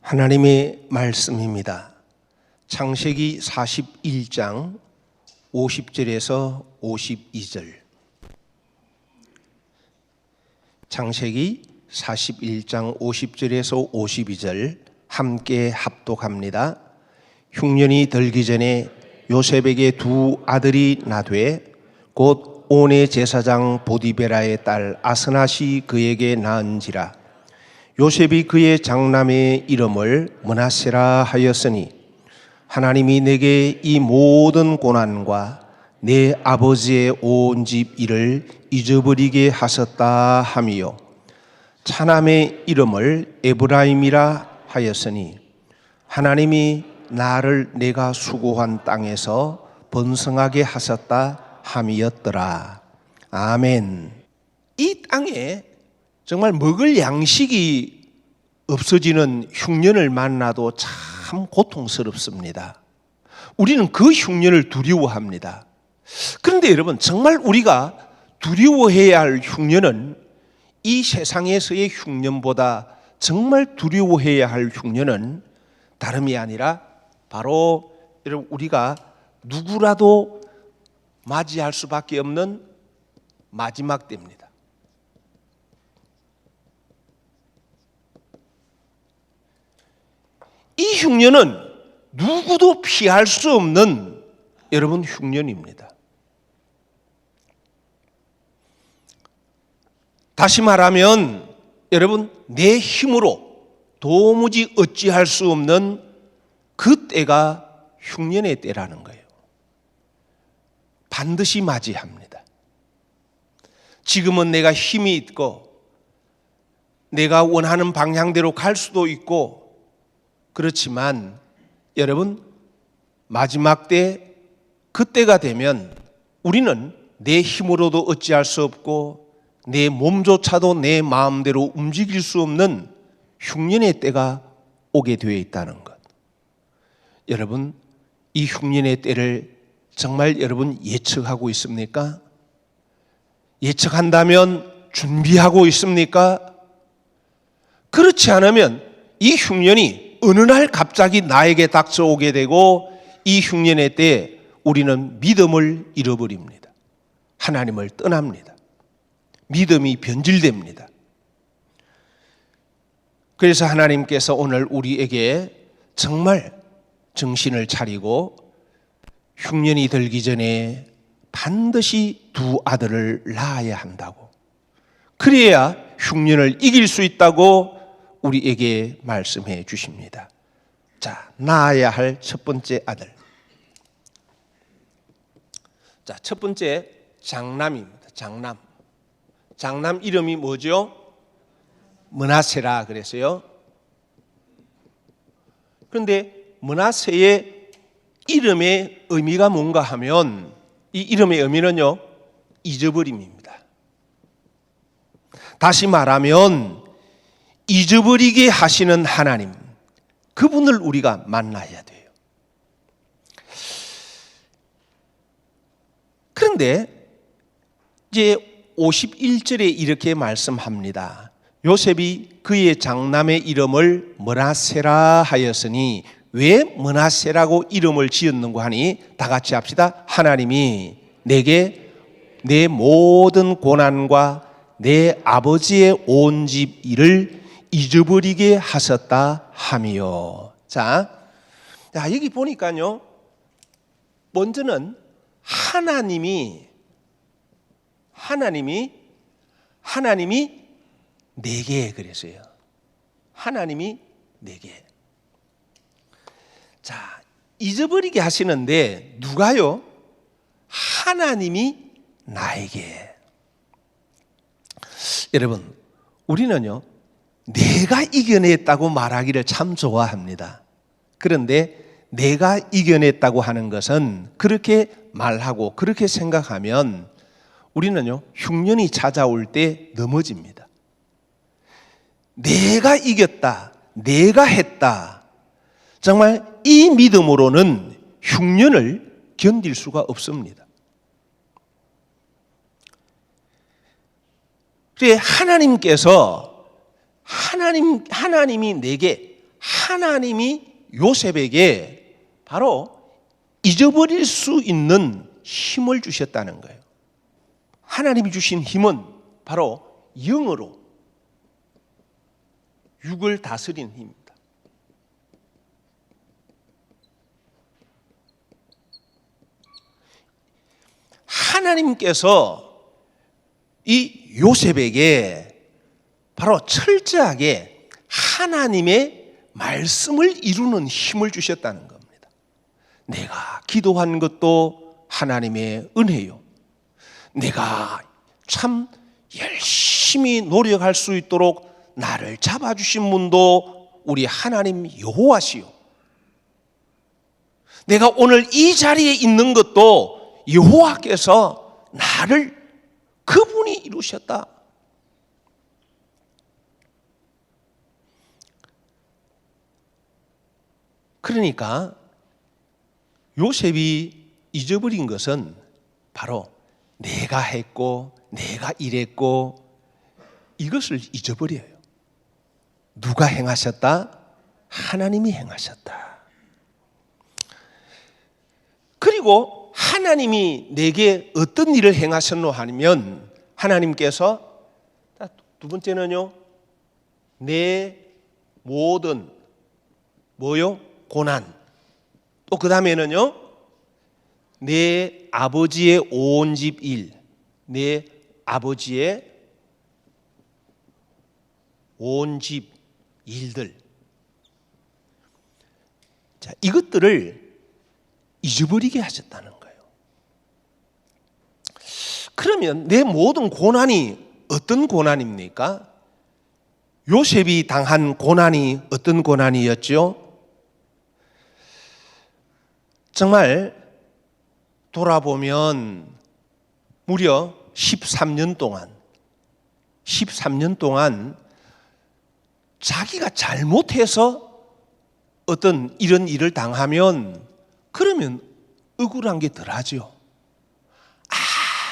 하나님의 말씀입니다. 창세기 41장 50절에서 52절. 창세기 41장 50절에서 52절 함께 합독합니다. 흉년이 들기 전에 요셉에게 두 아들이 나되 곧 온의 제사장 보디베라의 딸 아스낫이 그에게 낳은지라. 요셉이 그의 장남의 이름을 므낫세라 하였으니 하나님이 내게 이 모든 고난과 내 아버지의 온 집 일을 잊어버리게 하셨다 하미요. 차남의 이름을 에브라임이라 하였으니 하나님이 나를 내가 수고한 땅에서 번성하게 하셨다 함이었더라. 아멘. 이 땅에 정말 먹을 양식이 없어지는 흉년을 만나도 참 고통스럽습니다. 우리는 그 흉년을 두려워합니다. 그런데 여러분, 정말 우리가 두려워해야 할 흉년은 이 세상에서의 흉년보다 정말 두려워해야 할 흉년은 다름이 아니라 바로 여러분, 우리가 누구라도 맞이할 수밖에 없는 마지막 때입니다. 이 흉년은 누구도 피할 수 없는 여러분 흉년입니다. 다시 말하면 여러분, 내 힘으로 도무지 어찌할 수 없는 그 때가 흉년의 때라는 거예요. 반드시 맞이합니다. 지금은 내가 힘이 있고 내가 원하는 방향대로 갈 수도 있고 그렇지만 여러분, 마지막 때 그때가 되면 우리는 내 힘으로도 어찌할 수 없고 내 몸조차도 내 마음대로 움직일 수 없는 흉년의 때가 오게 되어 있다는 것. 여러분, 이 흉년의 때를 정말 여러분 예측하고 있습니까? 예측한다면 준비하고 있습니까? 그렇지 않으면 이 흉년이 어느 날 갑자기 나에게 닥쳐오게 되고 이 흉년의 때에 우리는 믿음을 잃어버립니다. 하나님을 떠납니다. 믿음이 변질됩니다. 그래서 하나님께서 오늘 우리에게 정말 정신을 차리고 흉년이 들기 전에 반드시 두 아들을 낳아야 한다고, 그래야 흉년을 이길 수 있다고 우리에게 말씀해 주십니다. 자, 낳아야 할 첫 번째 아들. 자, 첫 번째 장남입니다. 장남 이름이 뭐죠? 므낫세라 그랬어요. 그런데 므낫세의 이름의 의미가 뭔가 하면 이 이름의 의미는요, 잊어버림입니다. 다시 말하면 잊어버리게 하시는 하나님, 그분을 우리가 만나야 돼요. 그런데 이제 51절에 이렇게 말씀합니다. 요셉이 그의 장남의 이름을 므낫세라 하였으니, 왜 므낫세라고 이름을 지었는가 하니 다 같이 합시다. 하나님이 내게 내 모든 고난과 내 아버지의 온 집 일을 잊어버리게 하셨다 함이요. 자, 여기 보니까요, 먼저는 하나님이 내게 그랬어요. 하나님이 내게. 자, 잊어버리게 하시는데 누가요? 하나님이 나에게. 여러분, 우리는요, 내가 이겨냈다고 말하기를 참 좋아합니다. 그런데 내가 이겨냈다고 하는 것은 그렇게 말하고 그렇게 생각하면 우리는요, 흉년이 찾아올 때 넘어집니다. 내가 이겼다, 내가 했다, 정말 이 믿음으로는 흉년을 견딜 수가 없습니다. 그래, 하나님께서 하나님이 내게 하나님이 요셉에게 바로 잊어버릴 수 있는 힘을 주셨다는 거예요. 하나님이 주신 힘은 바로 영으로 육을 다스리는 힘입니다. 하나님께서 이 요셉에게 바로 철저하게 하나님의 말씀을 이루는 힘을 주셨다는 겁니다. 내가 기도한 것도 하나님의 은혜요. 내가 참 열심히 노력할 수 있도록 나를 잡아주신 분도 우리 하나님 여호와시요. 내가 오늘 이 자리에 있는 것도 여호와께서 나를 그분이 이루셨다. 그러니까 요셉이 잊어버린 것은 바로 내가 했고 내가 이랬고 이것을 잊어버려요. 누가 행하셨다? 하나님이 행하셨다. 그리고 하나님이 내게 어떤 일을 행하셨노 하면 하나님께서 두 번째는요, 내 모든 고난, 또 그 다음에는요, 내 아버지의 온 집 일, 내 아버지의 온 집 일들, 자, 이것들을 잊어버리게 하셨다는 거예요. 그러면 내 모든 고난이 어떤 고난입니까? 요셉이 당한 고난이 어떤 고난이었죠? 정말 돌아보면 무려 13년 동안 자기가 잘못해서 어떤 이런 일을 당하면 그러면 억울한 게 덜하죠.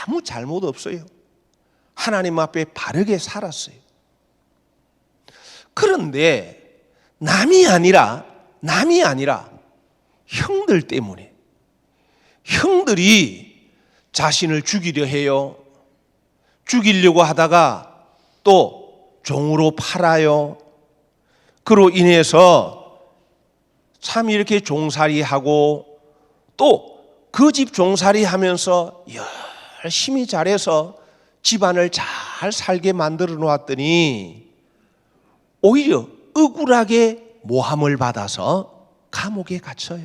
아무 잘못 없어요. 하나님 앞에 바르게 살았어요. 그런데 남이 아니라 형들 때문에, 형들이 자신을 죽이려 해요. 죽이려고 하다가 또 종으로 팔아요. 그로 인해서 참 이렇게 종살이하고 또 그 집 종살이 하면서 열심히 잘해서 집안을 잘 살게 만들어 놓았더니 오히려 억울하게 모함을 받아서 감옥에 갇혀요.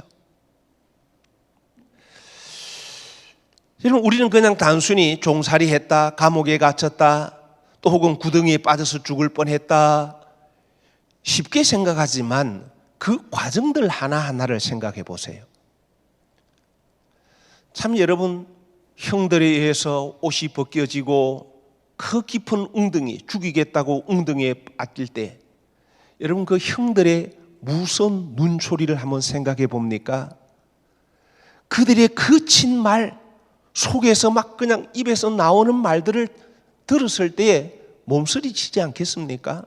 여러분, 우리는 그냥 단순히 종살이 했다, 감옥에 갇혔다, 또 혹은 구덩이에 빠져서 죽을 뻔했다 쉽게 생각하지만 그 과정들 하나하나를 생각해 보세요. 참 여러분, 형들에 의해서 옷이 벗겨지고 그 깊은 웅덩이, 죽이겠다고 웅덩이에 빠질 때 여러분 그 형들의 무서운 눈초리를 한번 생각해 봅니까? 그들의 거친 말 속에서 막 그냥 입에서 나오는 말들을 들었을 때 몸서리치지 않겠습니까?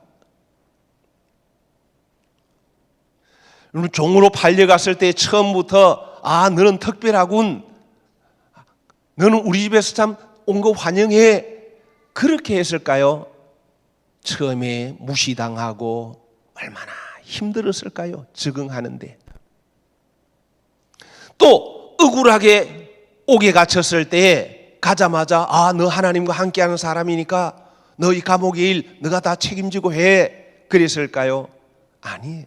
여러분, 종으로 팔려갔을 때 처음부터 너는 특별하군, 너는 우리 집에서 참 온 거 환영해, 그렇게 했을까요? 처음에 무시당하고 얼마나 힘들었을까요? 적응하는데. 또 억울하게 옥에 갇혔을 때 가자마자 너 하나님과 함께하는 사람이니까 너 이 감옥의 일 너가 다 책임지고 해, 그랬을까요? 아니에요.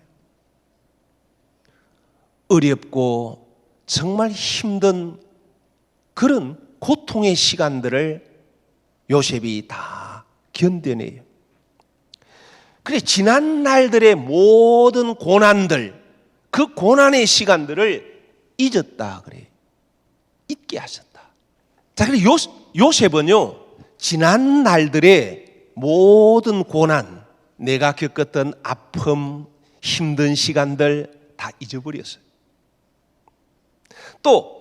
어렵고 정말 힘든 그런 고통의 시간들을 요셉이 다 견뎌내요. 그래, 지난 날들의 모든 고난들, 그 고난의 시간들을 잊었다 그래요. 잊게 하셨다. 자, 그래 요셉은요, 지난 날들의 모든 고난, 내가 겪었던 아픔, 힘든 시간들 다 잊어버렸어요. 또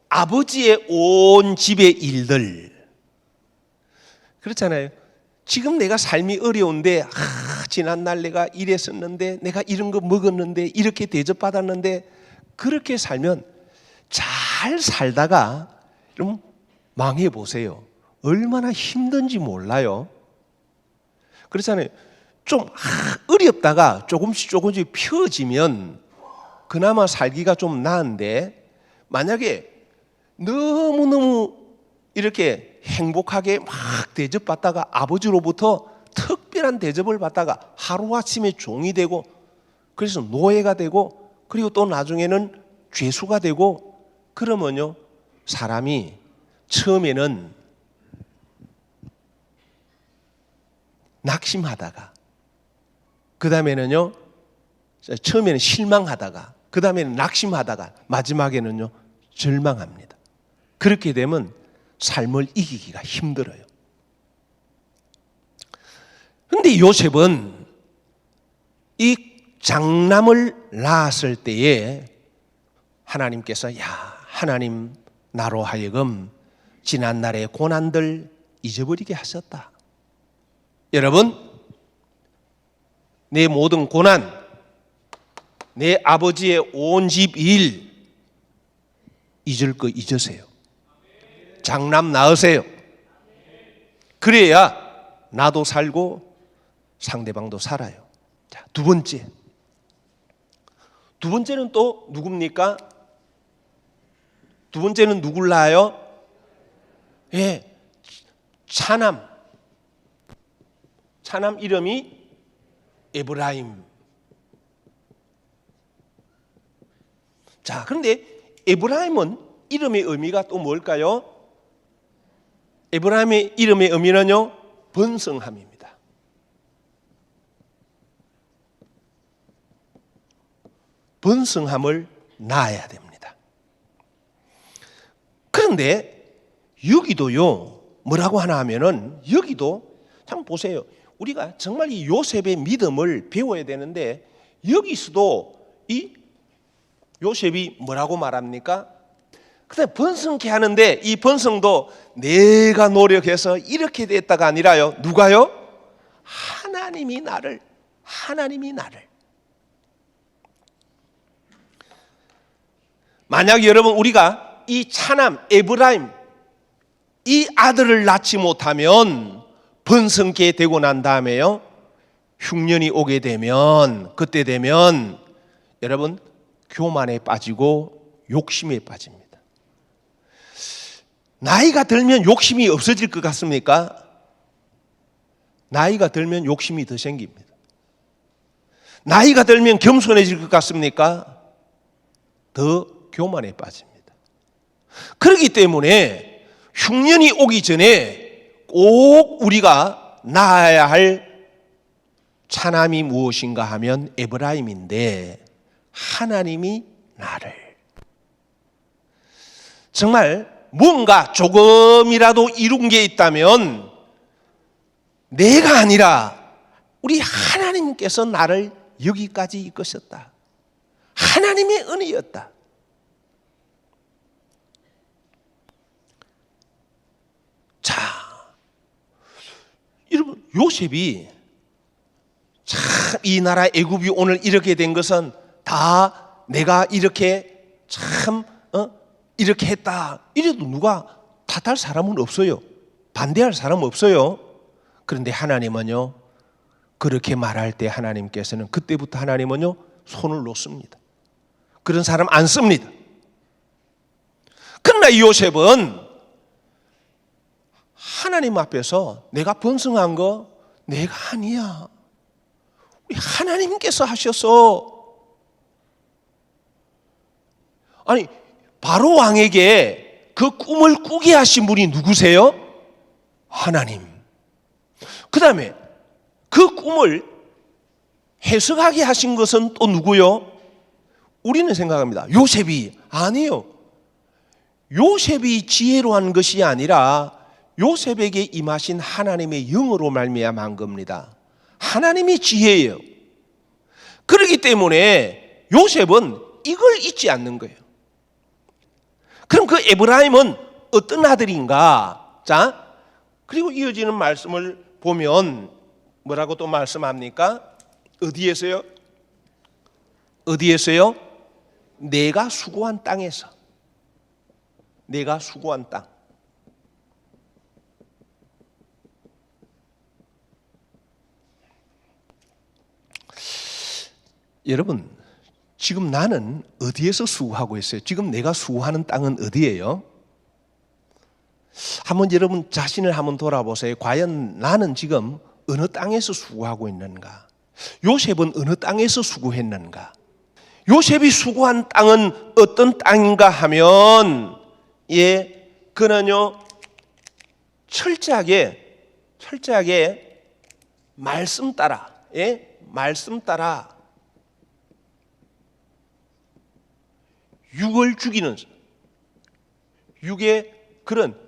아버지의 온 집의 일들, 그렇잖아요. 지금 내가 삶이 어려운데 지난날 내가 이랬었는데 내가 이런 거 먹었는데 이렇게 대접받았는데 그렇게 살면 잘 살다가 여러분 망해보세요. 얼마나 힘든지 몰라요. 그렇잖아요. 좀 어렵다가 조금씩 펴지면 그나마 살기가 좀 나은데 만약에 너무너무 이렇게 행복하게 막 대접받다가 아버지로부터 특별한 대접을 받다가 하루아침에 종이 되고 그래서 노예가 되고 그리고 또 나중에는 죄수가 되고 그러면요 사람이 처음에는 낙심하다가 그 다음에는요 처음에는 실망하다가 그 다음에는 낙심하다가 마지막에는요 절망합니다. 그렇게 되면 삶을 이기기가 힘들어요. 그런데 요셉은 이 장남을 낳았을 때에 하나님께서 하나님 나로 하여금 지난날의 고난들 잊어버리게 하셨다. 여러분 내 모든 고난, 내 아버지의 온 집 일 잊을 거 잊으세요. 장남 낳으세요. 그래야 나도 살고 상대방도 살아요. 자, 두 번째는 또 누굽니까? 두 번째는 누굴 낳아요? 차남 이름이 에브라임. 자, 그런데 에브라임은 이름의 의미가 또 뭘까요? 에브라임의 이름의 의미는요, 번성함입니다. 번성함을 낳아야 됩니다. 그런데 여기도요, 뭐라고 하나 하면은 여기도 참 보세요. 우리가 정말 이 요셉의 믿음을 배워야 되는데 여기서도 이 요셉이 뭐라고 말합니까? 그다음 번성케 하는데 이 번성도 내가 노력해서 이렇게 됐다가 아니라요. 누가요? 하나님이 나를. 만약 여러분 우리가 이 차남 에브라임 이 아들을 낳지 못하면 번성케 되고 난 다음에요. 흉년이 오게 되면 그때 되면 여러분 교만에 빠지고 욕심에 빠집니다. 나이가 들면 욕심이 없어질 것 같습니까? 나이가 들면 욕심이 더 생깁니다. 나이가 들면 겸손해질 것 같습니까? 더 교만에 빠집니다. 그렇기 때문에 흉년이 오기 전에 꼭 우리가 낳아야 할 차남이 무엇인가 하면 에브라임인데 하나님이 나를 정말 뭔가 조금이라도 이룬 게 있다면 내가 아니라 우리 하나님께서 나를 여기까지 이끄셨다. 하나님의 은혜였다. 자, 여러분 요셉이 참 이 나라 애굽이 오늘 이렇게 된 것은 다 내가 이렇게 참 이렇게 했다. 이래도 누가 탓할 사람은 없어요. 반대할 사람은 없어요. 그런데 하나님은요, 그렇게 말할 때 하나님께서는 그때부터 하나님은요, 손을 놓습니다. 그런 사람 안 씁니다. 그러나 이 요셉은 하나님 앞에서 내가 번성한 거 내가 아니야. 우리 하나님께서 하셔서 아니 바로 왕에게 그 꿈을 꾸게 하신 분이 누구세요? 하나님. 그 다음에 그 꿈을 해석하게 하신 것은 또 누구요? 우리는 생각합니다. 요셉이. 아니요. 요셉이 지혜로 한 것이 아니라 요셉에게 임하신 하나님의 영으로 말미암아 한 겁니다. 하나님이 지혜예요. 그렇기 때문에 요셉은 이걸 잊지 않는 거예요. 그럼 그 에브라임은 어떤 아들인가? 자, 그리고 이어지는 말씀을 보면 뭐라고 또 말씀합니까? 어디에서요? 어디에서요? 내가 수고한 땅에서. 내가 수고한 땅. 여러분, 지금 나는 어디에서 수고하고 있어요? 지금 내가 수고하는 땅은 어디예요? 한번 여러분 자신을 한번 돌아보세요. 과연 나는 지금 어느 땅에서 수고하고 있는가? 요셉은 어느 땅에서 수고했는가? 요셉이 수고한 땅은 어떤 땅인가 하면 그는요 철저하게 말씀 따라 말씀 따라 육을 죽이는 육의 그런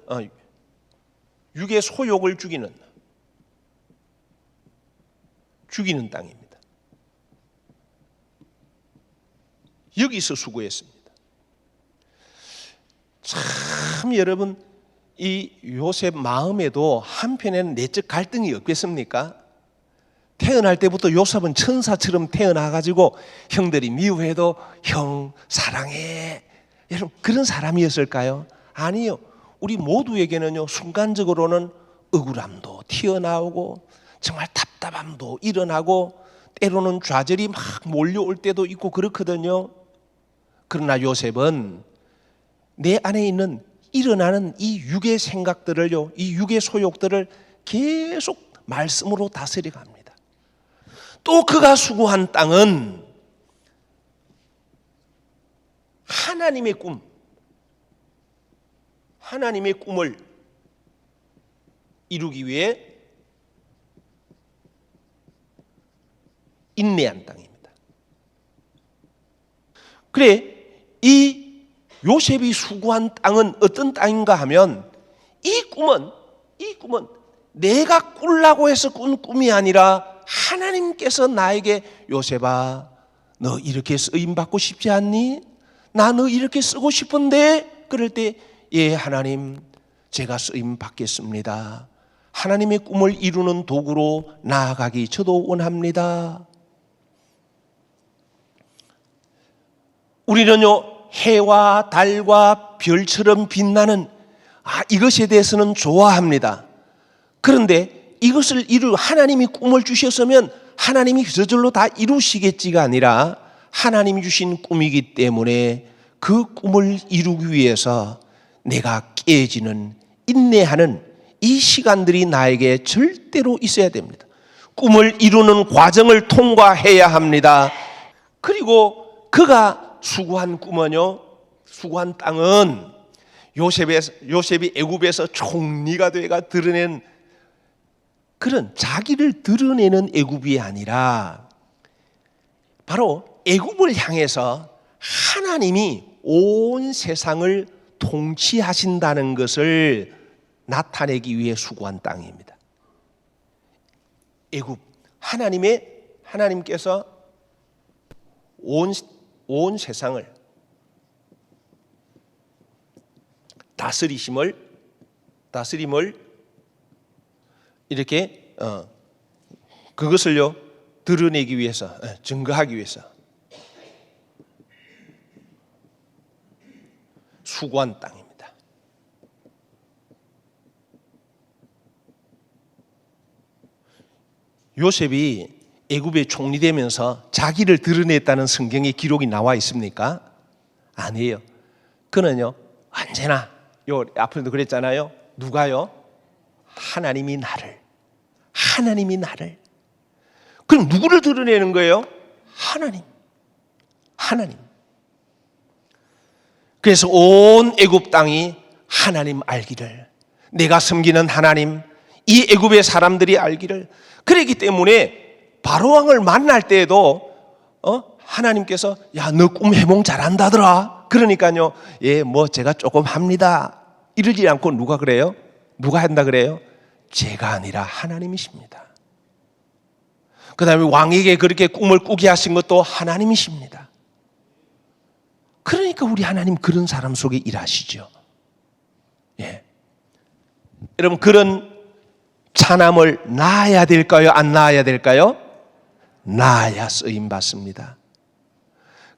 육의 소욕을 죽이는 땅입니다. 여기서 수고했습니다. 참 여러분 이 요셉 마음에도 한편에는 내적 갈등이 없겠습니까? 태어날 때부터 요셉은 천사처럼 태어나가지고 형들이 미워해도 형 사랑해 여러분 그런 사람이었을까요? 아니요. 우리 모두에게는요 순간적으로는 억울함도 튀어나오고 정말 답답함도 일어나고 때로는 좌절이 막 몰려올 때도 있고 그렇거든요. 그러나 요셉은 내 안에 있는 일어나는 이 육의 생각들을요 이 육의 소욕들을 계속 말씀으로 다스려 갑니다. 또 그가 수고한 땅은 하나님의 꿈을 이루기 위해 인내한 땅입니다. 그래 이 요셉이 수고한 땅은 어떤 땅인가 하면 이 꿈은 내가 꾸려고 해서 꾼 꿈이 아니라 하나님께서 나에게 요셉아 너 이렇게 쓰임받고 싶지 않니? 나 너 이렇게 쓰고 싶은데 그럴 때 예 하나님 제가 쓰임받겠습니다. 하나님의 꿈을 이루는 도구로 나아가기 저도 원합니다. 우리는요 해와 달과 별처럼 빛나는 이것에 대해서는 좋아합니다. 그런데 이것을 하나님이 꿈을 주셨으면 하나님이 저절로 다 이루시겠지가 아니라 하나님이 주신 꿈이기 때문에 그 꿈을 이루기 위해서 내가 깨지는 인내하는 이 시간들이 나에게 절대로 있어야 됩니다. 꿈을 이루는 과정을 통과해야 합니다. 그리고 그가 수고한 꿈은요 수고한 땅은 요셉이 애굽에서 총리가 되가 드러낸 그런 자기를 드러내는 애굽이 아니라 바로 애굽을 향해서 하나님이 온 세상을 통치하신다는 것을 나타내기 위해 수고한 땅입니다. 애굽 하나님께서 온 세상을 다스림을 이렇게 그것을요 드러내기 위해서 증거하기 위해서 수고한 땅입니다. 요셉이 애굽의 총리 되면서 자기를 드러냈다는 성경의 기록이 나와 있습니까? 아니에요. 그는요 언제나 요 앞에도 그랬잖아요. 누가요? 하나님이 나를. 그럼 누구를 드러내는 거예요? 하나님. 그래서 온 애굽 땅이 하나님 알기를, 내가 섬기는 하나님, 이 애굽의 사람들이 알기를. 그렇기 때문에 바로 왕을 만날 때에도 하나님께서 야, 너 꿈 해몽 잘한다더라. 그러니까요, 예, 뭐 제가 조금 합니다. 이러지 않고 누가 그래요? 누가 한다 그래요? 제가 아니라 하나님이십니다. 그 다음에 왕에게 그렇게 꿈을 꾸게 하신 것도 하나님이십니다. 그러니까 우리 하나님 그런 사람 속에 일하시죠. 예. 여러분 그런 차남을 낳아야 될까요? 안 낳아야 될까요? 낳아야 쓰임 받습니다.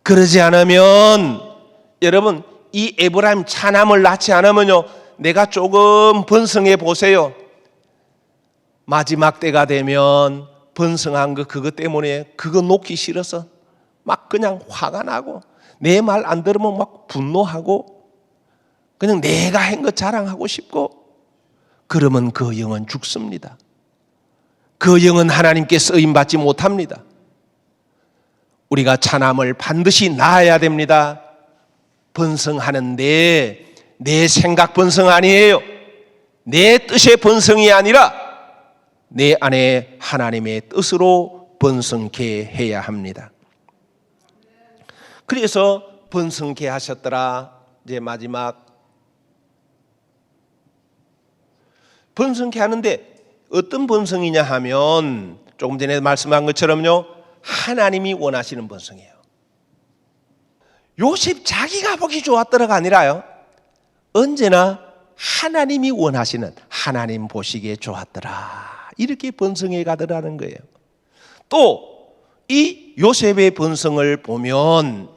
그러지 않으면 여러분 이 에브라임 차남을 낳지 않으면요, 내가 조금 번성해 보세요. 마지막 때가 되면 번성한 거 그것 때문에 그거 놓기 싫어서 막 그냥 화가 나고 내 말 안 들으면 막 분노하고 그냥 내가 한 거 자랑하고 싶고, 그러면 그 영은 죽습니다. 그 영은 하나님께 쓰임받지 못합니다. 우리가 차남을 반드시 낳아야 됩니다. 번성하는데 내 생각 번성 아니에요. 내 뜻의 번성이 아니라 내 안에 하나님의 뜻으로 번성케 해야 합니다. 그래서 번성케 하셨더라. 이제 마지막 번성케 하는데 어떤 번성이냐 하면 조금 전에 말씀한 것처럼요, 하나님이 원하시는 번성이에요. 요셉 자기가 보기 좋았더라가 아니라요, 언제나 하나님이 원하시는, 하나님 보시기에 좋았더라, 이렇게 번성해 가더라는 거예요. 또 이 요셉의 번성을 보면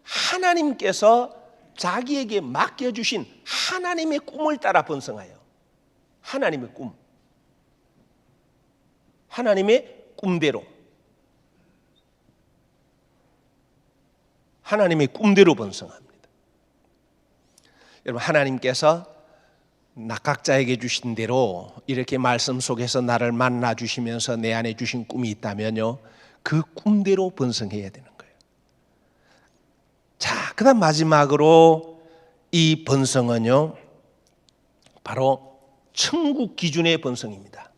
하나님께서 자기에게 맡겨주신 하나님의 꿈을 따라 번성해요. 하나님의 꿈, 하나님의 꿈대로, 하나님의 꿈대로 번성합니다. 여러분, 하나님께서 낙각자에게 주신 대로 이렇게 말씀 속에서 나를 만나 주시면서 내 안에 주신 꿈이 있다면요, 그 꿈대로 번성해야 되는 거예요. 자, 그 다음 마지막으로 이 번성은요, 바로 천국 기준의 번성입니다.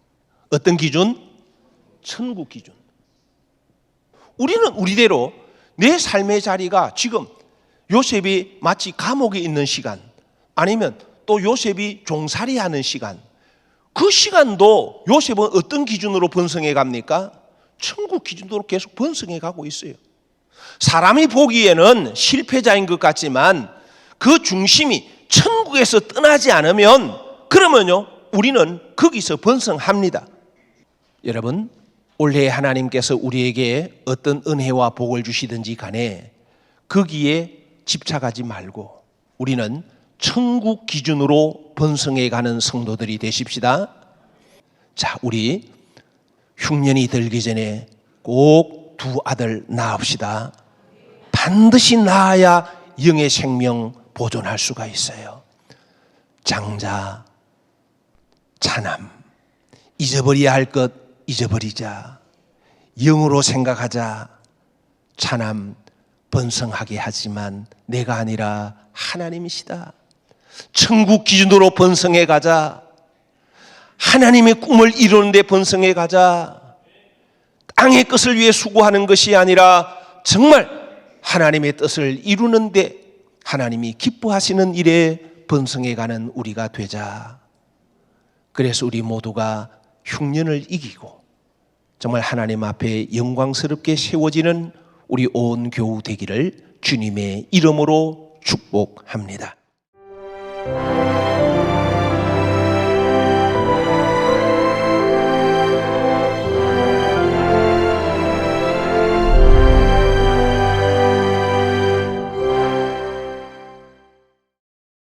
어떤 기준? 천국 기준. 우리는 우리대로 내 삶의 자리가 지금 요셉이 마치 감옥에 있는 시간, 아니면 또 요셉이 종살이 하는 시간, 그 시간도 요셉은 어떤 기준으로 번성해 갑니까? 천국 기준으로 계속 번성해 가고 있어요. 사람이 보기에는 실패자인 것 같지만 그 중심이 천국에서 떠나지 않으면, 그러면요, 우리는 거기서 번성합니다. 여러분, 올해 하나님께서 우리에게 어떤 은혜와 복을 주시든지 간에 거기에 집착하지 말고 우리는 천국 기준으로 번성해 가는 성도들이 되십시다. 자, 우리 흉년이 들기 전에 꼭 두 아들 낳읍시다. 반드시 낳아야 영의 생명 보존할 수가 있어요. 장자, 차남, 잊어버려야 할 것 잊어버리자, 영으로 생각하자. 차남 번성하게 하지만 내가 아니라 하나님이시다. 천국 기준으로 번성해 가자. 하나님의 꿈을 이루는 데 번성해 가자. 땅의 것을 위해 수고하는 것이 아니라 정말 하나님의 뜻을 이루는 데, 하나님이 기뻐하시는 일에 번성해 가는 우리가 되자. 그래서 우리 모두가 흉년을 이기고 정말 하나님 앞에 영광스럽게 세워지는 우리 온 교우 되기를 주님의 이름으로 축복합니다.